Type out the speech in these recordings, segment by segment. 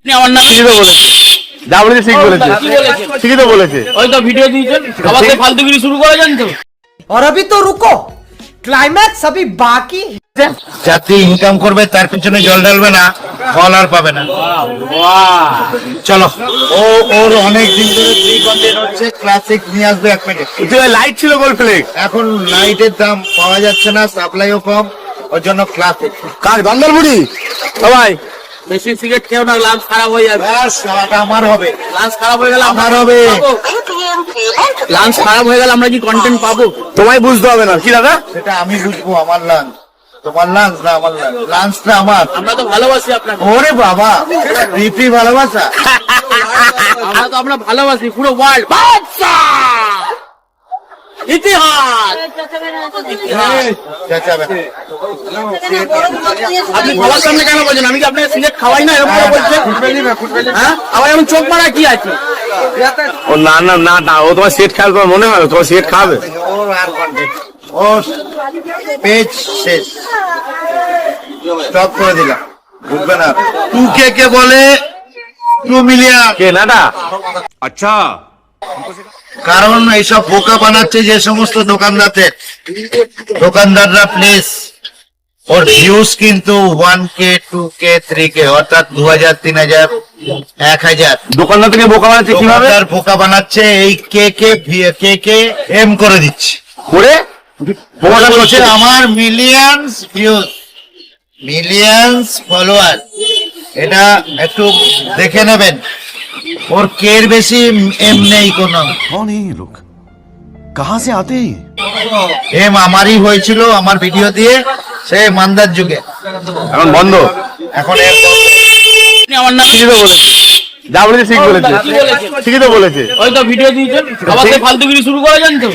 আমার নাম ঠিকই তো বলেছে, যা বলেছে ঠিক বলেছে, ঠিকই তো বলেছে। ওই তো ভিডিও দিয়েছেন, আবার সেই ফালতুগিরি শুরু করে যান তো। और अभी तो रुको, क्लाइमैक्स अभी बाकी। যাতে ইনকাম করবে তার পিছনে জল ঢালবে না, ফল আর পাবে না। চলো, ওর অনেক দিন ধরে ফ্রি কন্টেন্ট হচ্ছে, ক্লাসিক নিয়ে আসবে 1 মিনিট। লাইট ছিল গোল ফ্লেক, এখন লাইটের দাম পাওয়া যাচ্ছে না, সাপ্লাইও কম, ওর জন্য ক্লাসিক। কার বান্দারবুড়ি সবাই বেশি সিগারেট খেও না, লাঞ্চ খারাপ হয়ে যাবে। ব্যাস, শালাটা আমার হবে, লাঞ্চ খারাপ হয়ে গেলে আমার হবে। লাঞ্চ খারাপ হয়ে গেলে আমরা কি কন্টেন্ট পাবো? তোমায় বুঝতে হবে না কি দাদা। সেটা আমি বুঝবো, আমার লাঞ্চ, তোমার লাঞ্চ না আমার লাঞ্চ, লাঞ্চটা আমার। আমরা তো ভালোবাসি আপনাকে, ওরে বাবা, রিপি ভালোবাসা। আমরা ভালোবাসি পুরো ওয়ার্ল্ড। ইতিহাস চেঁচাবে না। আপনি সবার সামনে কেন বলছেন? আমি কি আপনাকে সিগারেট খাওয়াই না? এরকম করে বলছেন, হ্যাঁ? আবার এমন চোখ মারা কি আছে? ও না না না না, ও তোমার সেট খাবে, তোমার মনে হয় তোমার সেট খাবে। ওর আর কন্টেন্ট, ও পেজ শেষ, স্টপ করে দিলাম, বুঝবে না। 2K কে বলে 2 মিলিয়ন। কে নাটা? अच्छा কারণ এইসব বোকা বানাচ্ছে যে সমস্ত দোকানদাররা, প্লিজ, ওর ভিউজ কিন্তু 1K 2K 3K, অর্থাৎ 2000 3000 1000। দোকানদার থেকে বোকা বানাচ্ছে কিভাবে? দোকানদার বোকা বানাচ্ছে, এই কে এম করে দিচ্ছে, করে বোকা করছে। আমার মিলিয়নস ভিউজ, মিলিয়নস ফলোয়ার, এটা একটু দেখে নেবেন। ওর কের বেশি এম নেই কোনো। कौन है ये लोग, कहाँ से आते हैं ये? এম আমারই হয়েছিল আমার ভিডিও দিয়ে, সে মান্দার যুগে। এখন বন্ধ। এখন এম আমার নাম ঠিকই তো বলেছে, যা বলেছে ঠিক বলেছে, ঠিকই তো বলেছে। ওই তো ভিডিও দিয়েছেন, আবার সেই ফালতুগিরি শুরু করে যান তো।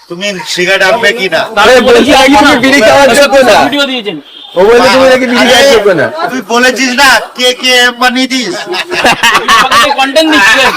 তুমি সিগারেট আনবে কি না? আরে বলছি আগে তুমি বিড়ি খাওয়ার যোগ্য না। ভিডিও দিয়েছেন, ও বলছে তুমি নাকি বিড়ি খাওয়ার যোগ্য না। তুই বলেছিস না কে এম বানিয়ে দিস। কন্টেন্ট দিচ্ছেন।